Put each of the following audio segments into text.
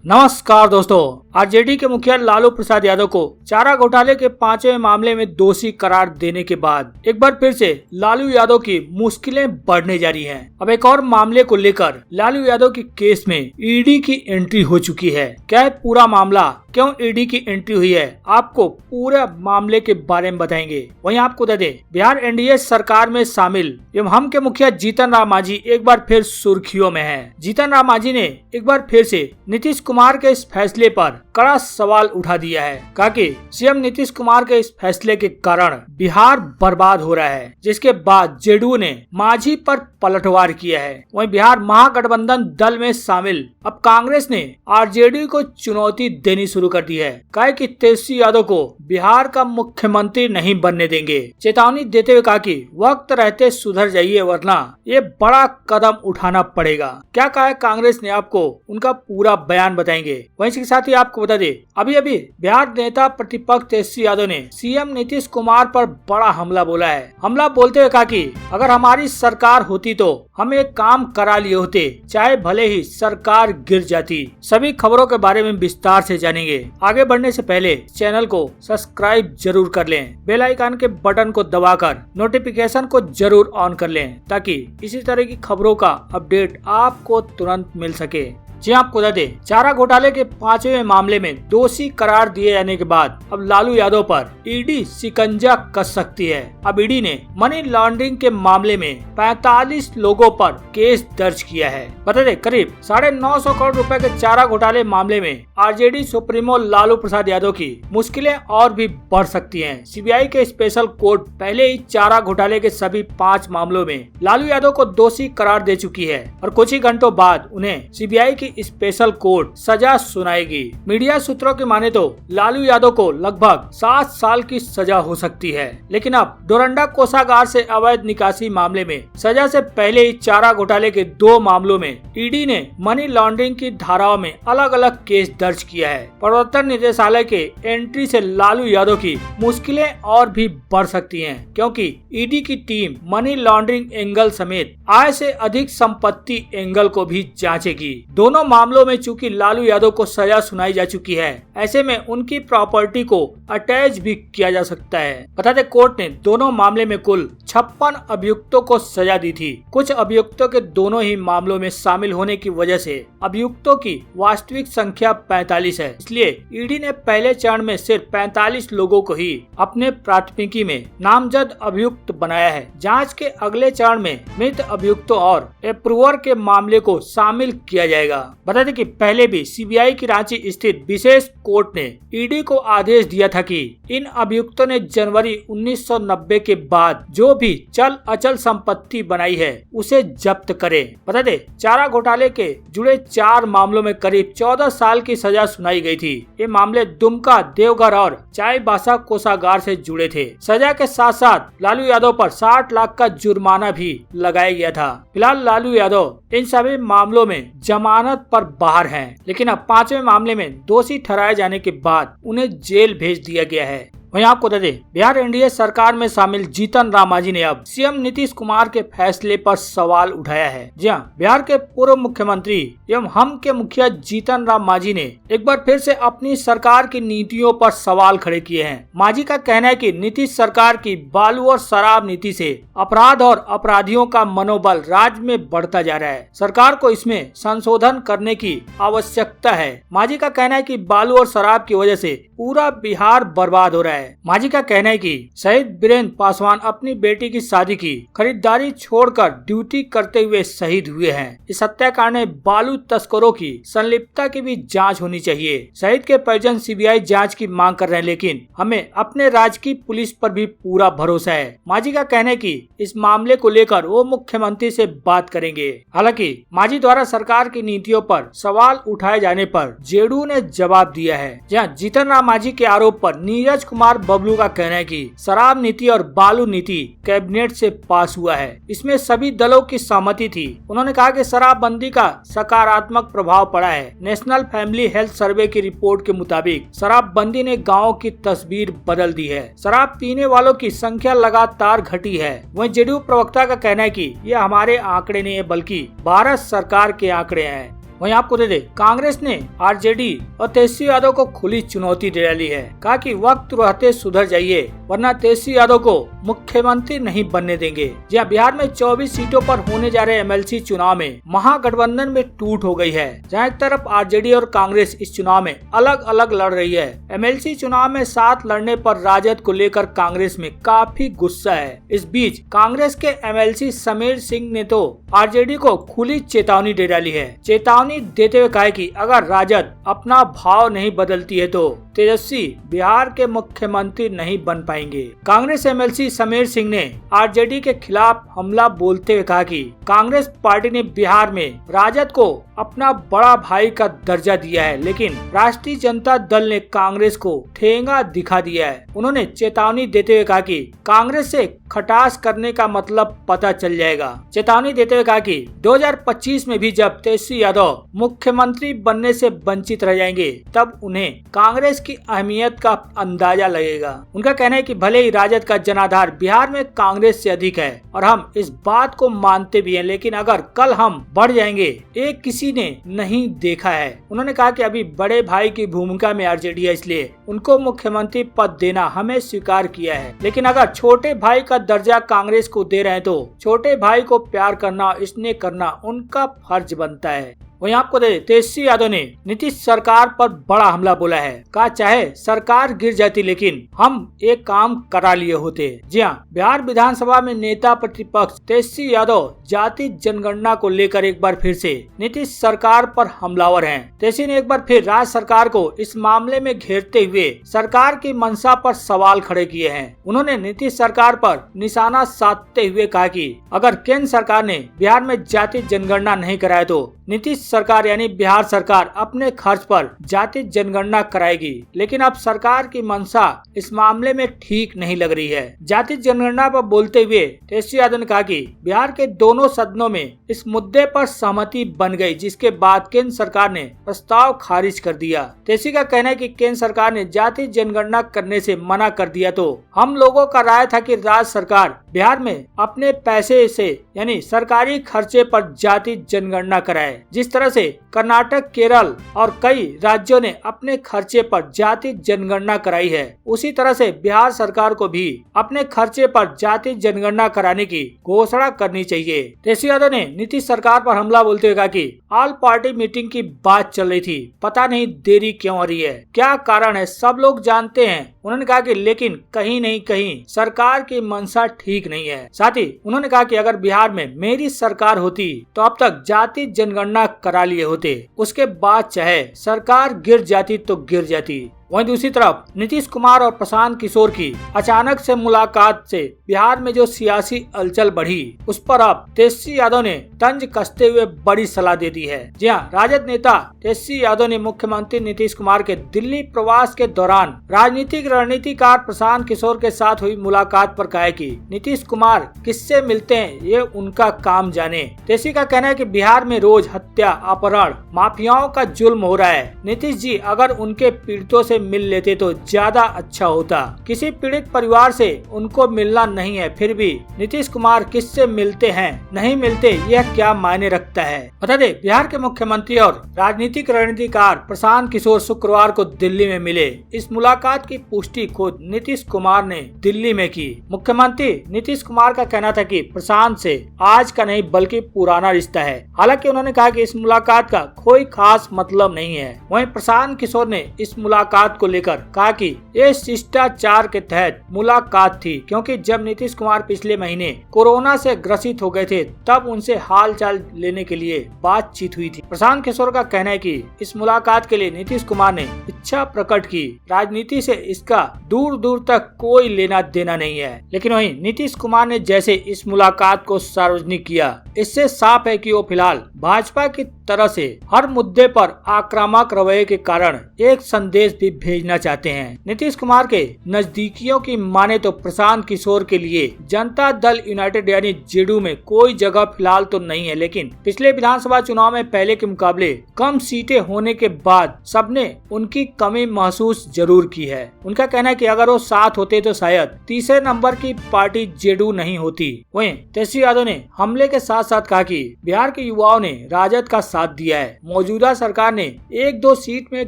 नमस्कार दोस्तों, आरजेडी के मुखिया लालू प्रसाद यादव को चारा घोटाले के 5वें मामले में दोषी करार देने के बाद एक बार फिर से लालू यादव की मुश्किलें बढ़ने जा रही हैं। अब एक और मामले को लेकर लालू यादव के केस में ईडी की एंट्री हो चुकी है। क्या है पूरा मामला, क्यों ईडी की एंट्री हुई है, आपको पूरे मामले के बारे में बताएंगे। वहीं आपको बता दें, बिहार एनडीए सरकार में शामिल एवं हम के मुखिया जीतन राम मांझी एक बार फिर सुर्खियों में है। जीतन राम मांझी ने एक बार फिर से नीतीश कुमार के इस फैसले पर कड़ा सवाल उठा दिया है। कहा कि सीएम नीतीश कुमार के इस फैसले के कारण बिहार बर्बाद हो रहा है, जिसके बाद जेडीयू ने मांझी पर पलटवार किया है। वहीं बिहार महागठबंधन दल में शामिल अब कांग्रेस ने आरजेडी को चुनौती देनी शुरू कर दी है। कहा कि तेजस्वी यादव को बिहार का मुख्यमंत्री नहीं बनने देंगे। चेतावनी देते हुए कहा कि वक्त रहते सुधर जाइए, वरना ये बड़ा कदम उठाना पड़ेगा। क्या कहा है कांग्रेस ने, आपको उनका पूरा बयान बताएंगे। वहीं इसके साथ ही आपको बता दें, अभी अभी बिहार नेता प्रतिपक्ष तेजस्वी यादव ने सीएम नीतीश कुमार पर बड़ा हमला बोला है। हमला बोलते हुए कहा कि अगर हमारी सरकार होती तो हम एक काम करा लिए होते, चाहे भले ही सरकार गिर जाती। सभी खबरों के बारे में विस्तार से जानेंगे। आगे बढ़ने से पहले चैनल को सब्सक्राइब जरूर कर लें, बेल आइकन के बटन को दबाकर नोटिफिकेशन को जरूर ऑन कर लें, ताकि इसी तरह की खबरों का अपडेट आपको तुरंत मिल सके। जी आपको बता दें, चारा घोटाले के 5वें मामले में दोषी करार दिए जाने के बाद अब लालू यादव पर ईडी शिकंजा कस सकती है। अब ईडी ने मनी लॉन्ड्रिंग के मामले में 45 लोगों पर केस दर्ज किया है। बता दें, करीब 950 करोड़ रुपए के चारा घोटाले मामले में आरजेडी सुप्रीमो लालू प्रसाद यादव की मुश्किलें और भी बढ़ सकती है। सीबीआई के स्पेशल कोर्ट पहले ही चारा घोटाले के सभी 5 मामलों में लालू यादव को दोषी करार दे चुकी है और कुछ ही घंटों बाद उन्हें सीबीआई की स्पेशल कोर्ट सजा सुनाएगी। मीडिया सूत्रों की माने तो लालू यादव को लगभग 7 साल की सजा हो सकती है। लेकिन अब डोरंडा कोषागार से अवैध निकासी मामले में सजा से पहले ही चारा घोटाले के 2 मामलों में ईडी ने मनी लॉन्ड्रिंग की धाराओं में अलग अलग केस दर्ज किया है। प्रवर्तन निदेशालय के एंट्री से लालू यादव की मुश्किलें और भी बढ़ सकती हैं, क्योंकि ईडी की टीम मनी लॉन्ड्रिंग एंगल समेत आय से अधिक संपत्ति एंगल को भी जांचेगी। दोनों मामलों में चूंकि लालू यादव को सजा सुनाई जा चुकी है, ऐसे में उनकी प्रॉपर्टी को अटैच भी किया जा सकता है। बता दें, कोर्ट ने दोनों मामले में कुल 56 अभियुक्तों को सजा दी थी। कुछ अभियुक्तों के दोनों ही मामलों में शामिल होने की वजह से अभियुक्तों की वास्तविक संख्या 45 है। इसलिए ईडी ने पहले चरण में सिर्फ 45 लोगों को ही अपने प्राथमिकी में नामजद अभियुक्त बनाया है। जाँच के अगले चरण में मृत अभियुक्तों और अप्रूवर के मामले को शामिल किया जाएगा। बता दें कि पहले भी सीबीआई की रांची स्थित विशेष कोर्ट ने ईडी को आदेश दिया था कि इन अभियुक्तों ने जनवरी 1990 के बाद जो भी चल अचल संपत्ति बनाई है उसे जब्त करे। बता दें, चारा घोटाले के जुड़े 4 मामलों में करीब 14 साल की सजा सुनाई गई थी। ये मामले दुमका, देवघर और चाईबासा कोषागार से जुड़े थे। सजा के साथ साथ लालू यादव पर 60 लाख का जुर्माना भी लगाया गया था। फिलहाल लालू यादव इन सभी मामलों में जमानत पर बाहर हैं, लेकिन अब 5वें मामले में दोषी ठहराए जाने के बाद उन्हें जेल भेज दिया गया है। वहीं आपको बता दें, बिहार एनडीए सरकार में शामिल जीतन राम मांझी ने अब सीएम नीतीश कुमार के फैसले पर सवाल उठाया है। जी हां, बिहार के पूर्व मुख्यमंत्री एवं हम के मुखिया जीतन राम मांझी ने एक बार फिर से अपनी सरकार की नीतियों पर सवाल खड़े किए हैं। मांझी का कहना है कि नीतीश सरकार की बालू और शराब नीति से अपराध और अपराधियों का मनोबल राज्य में बढ़ता जा रहा है। सरकार को इसमें संशोधन करने की आवश्यकता है। मांझी का कहना है कि बालू और शराब की वजह से पूरा बिहार बर्बाद हो रहा है। मांझी का कहना है कि शहीद वीरेंद्र पासवान अपनी बेटी की शादी की खरीदारी छोड़कर ड्यूटी करते हुए शहीद हुए हैं। इस हत्याकांड में बालू तस्करों की संलिप्तता की भी जांच होनी चाहिए। शहीद के परिजन सीबीआई जांच की मांग कर रहे हैं, लेकिन हमें अपने राज्य की पुलिस पर भी पूरा भरोसा है। मांझी का कहना है कि इस मामले को लेकर वो मुख्यमंत्री से बात करेंगे। हालांकि मांझी द्वारा सरकार की नीतियों पर सवाल उठाए जाने पर जेडीयू ने जवाब दिया है। जहाँ जीतन राम मांझी के आरोप पर नीरज कुमार बबलू का कहना है कि शराब नीति और बालू नीति कैबिनेट से पास हुआ है, इसमें सभी दलों की सहमति थी। उन्होंने कहा कि शराबबंदी का सकारात्मक प्रभाव पड़ा है। नेशनल फैमिली हेल्थ सर्वे की रिपोर्ट के मुताबिक शराबबंदी ने गाँव की तस्वीर बदल दी है। शराब पीने वालों की संख्या लगातार घटी है। वहीं जेडीयू प्रवक्ता का कहना है कि यह हमारे आंकड़े नहीं है, बल्कि भारत सरकार के आंकड़े हैं। वहीं आपको दे दे, कांग्रेस ने आरजेडी और तेजस्वी यादव को खुली चुनौती दे डाली है। कहा कि वक्त रहते सुधर जाइए, वरना तेजस्वी यादव को मुख्यमंत्री नहीं बनने देंगे। जहाँ बिहार में 24 सीटों पर होने जा रहे एमएलसी चुनाव में महागठबंधन में टूट हो गई है। जहाँ एक तरफ आरजेडी और कांग्रेस इस चुनाव में अलग अलग लड़ रही है। एमएलसी चुनाव में साथ लड़ने पर राजद को लेकर कांग्रेस में काफी गुस्सा है। इस बीच कांग्रेस के एमएलसी समीर सिंह ने तो आरजेडी को खुली चेतावनी दे डाली है। चेतावनी देते हुए कहा कि अगर राजद अपना भाव नहीं बदलती है तो तेजस्वी बिहार के मुख्यमंत्री नहीं बन पाएंगे। कांग्रेस एमएलसी समीर सिंह ने आरजेडी के खिलाफ हमला बोलते हुए कहा कि कांग्रेस पार्टी ने बिहार में राजद को अपना बड़ा भाई का दर्जा दिया है, लेकिन राष्ट्रीय जनता दल ने कांग्रेस को ठेंगा दिखा दिया है। उन्होंने चेतावनी देते हुए कहा कि कांग्रेस से खटास करने का मतलब पता चल जाएगा। चेतावनी देते हुए कहा कि 2025 में भी जब तेजस्वी यादव मुख्यमंत्री बनने से वंचित रह जाएंगे, तब उन्हें कांग्रेस की अहमियत का अंदाजा लगेगा। उनका कहना है कि भले ही राजद का जनाधार बिहार में कांग्रेस से अधिक है और हम इस बात को मानते भी हैं, लेकिन अगर कल हम बढ़ जाएंगे, एक किसी ने नहीं देखा है। उन्होंने कहा कि अभी बड़े भाई की भूमिका में आरजेडी है, इसलिए उनको मुख्यमंत्री पद देना हमें स्वीकार किया है, लेकिन अगर छोटे भाई का दर्जा कांग्रेस को दे रहे हैं तो छोटे भाई को प्यार करना, स्नेह करना उनका फर्ज बनता है। वहीं आपको दे, तेजस्वी यादव ने नीतीश सरकार पर बड़ा हमला बोला है। कहा चाहे सरकार गिर जाती, लेकिन हम एक काम करा लिए होते। जी हाँ, बिहार विधानसभा में नेता प्रतिपक्ष तेजस्वी यादव जाति जनगणना को लेकर एक बार फिर से नीतीश सरकार पर हमलावर हैं। तेजस्वी ने एक बार फिर राज्य सरकार को इस मामले में घेरते हुए सरकार की मंशा पर सवाल खड़े किए हैं। उन्होंने नीतीश सरकार पर निशाना साधते हुए कहा कि अगर केंद्र सरकार ने बिहार में जाति जनगणना नहीं कराया तो नीतीश सरकार यानी बिहार सरकार अपने खर्च पर जाति जनगणना कराएगी, लेकिन अब सरकार की मंशा इस मामले में ठीक नहीं लग रही है। जाति जनगणना पर बोलते हुए तेजस्वी यादव ने कहा कि बिहार के दोनों सदनों में इस मुद्दे पर सहमति बन गई, जिसके बाद केंद्र सरकार ने प्रस्ताव खारिज कर दिया। तेजस्वी का कहना है कि केंद्र सरकार ने जाति जनगणना करने से मना कर दिया तो हम लोगों का राय था कि राज्य सरकार बिहार में अपने पैसे से यानी सरकारी खर्चे पर जाति जनगणना कराए। जिस तरह से कर्नाटक, केरल और कई राज्यों ने अपने खर्चे पर जाति जनगणना कराई है, उसी तरह से बिहार सरकार को भी अपने खर्चे पर जाति जनगणना कराने की घोषणा करनी चाहिए। तेजस्वी यादव ने नीतीश सरकार पर हमला बोलते हुए कहा कि ऑल पार्टी मीटिंग की बात चल रही थी, पता नहीं देरी क्यों हो रही है, क्या कारण है, सब लोग जानते हैं। उन्होंने कहा कि लेकिन कहीं नहीं कहीं सरकार की मंशा ठीक नहीं है। साथ ही उन्होंने कहा कि अगर बिहार में मेरी सरकार होती तो अब तक जाति जनगणना करा लिए होते, उसके बाद चाहे सरकार गिर जाती तो गिर जाती। वहीं दूसरी तरफ नीतीश कुमार और प्रशांत किशोर की अचानक से मुलाकात से बिहार में जो सियासी हलचल बढ़ी, उस पर अब तेजस्वी यादव ने तंज कसते हुए बड़ी सलाह दे दी है। जी हाँ, राजद नेता तेजस्वी यादव ने मुख्यमंत्री नीतीश कुमार के दिल्ली प्रवास के दौरान राजनीतिक रणनीतिकार प्रशांत किशोर के साथ हुई मुलाकात पर कहा कि नीतीश कुमार किससे मिलते हैं ये उनका काम जाने। तेजस्वी का कहना है कि बिहार में रोज हत्या, अपहरण, माफियाओं का जुल्म हो रहा है। नीतीश जी अगर उनके पीड़ितों से मिल लेते तो ज्यादा अच्छा होता। किसी पीड़ित परिवार से उनको मिलना नहीं है, फिर भी नीतीश कुमार किससे मिलते हैं, नहीं मिलते, यह क्या मायने रखता है। बता दे, बिहार के मुख्यमंत्री और राजनीतिक रणनीतिकार प्रशांत किशोर शुक्रवार को दिल्ली में मिले। इस मुलाकात की पुष्टि खुद नीतीश कुमार ने दिल्ली में की। मुख्यमंत्री नीतीश कुमार का कहना था कि प्रशांत से आज का नहीं बल्कि पुराना रिश्ता है। हालांकि उन्होंने कहा कि इस मुलाकात का कोई खास मतलब नहीं है। वहीं प्रशांत किशोर ने इस मुलाकात को लेकर कहा कि ये शिष्टाचार के तहत मुलाकात थी, क्योंकि जब नीतीश कुमार पिछले महीने कोरोना से ग्रसित हो गए थे तब उनसे हाल चाल लेने के लिए बातचीत हुई थी। प्रशांत किशोर का कहना है कि इस मुलाकात के लिए नीतीश कुमार ने इच्छा प्रकट की, राजनीति से इसका दूर दूर तक कोई लेना देना नहीं है। लेकिन वहीं नीतीश कुमार ने जैसे इस मुलाकात को सार्वजनिक किया, इससे साफ है कि वो फिलहाल भाजपा की तरह से हर मुद्दे पर आक्रामक रवैये के कारण एक संदेश भी भेजना चाहते हैं। नीतीश कुमार के नजदीकियों की माने तो प्रशांत किशोर के लिए जनता दल यूनाइटेड यानी जेडीयू में कोई जगह फिलहाल तो नहीं है, लेकिन पिछले विधानसभा चुनाव में पहले के मुकाबले कम सीटें होने के बाद सबने उनकी कमी महसूस जरूर की है। उनका कहना है कि अगर वो साथ होते तो शायद तीसरे नंबर की पार्टी जेडीयू नहीं होती। वहीं तेजस्वी यादव ने हमले के साथ साथ कहा कि बिहार के युवाओं ने राजद का साथ दिया है। मौजूदा सरकार ने 1-2 सीट में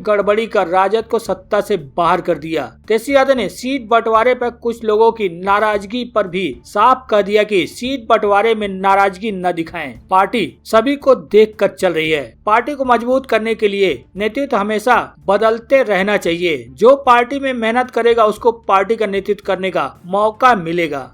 गड़बड़ी कर राजद को सत्ता से बाहर कर दिया। तेजस्वी यादव ने सीट बंटवारे पर कुछ लोगों की नाराजगी पर भी साफ कह दिया कि सीट बंटवारे में नाराजगी न दिखाएं, पार्टी सभी को देख कर चल रही है। पार्टी को मजबूत करने के लिए नेतृत्व हमेशा बदलते रहना चाहिए। जो पार्टी में मेहनत करेगा उसको पार्टी का नेतृत्व करने का मौका मिलेगा।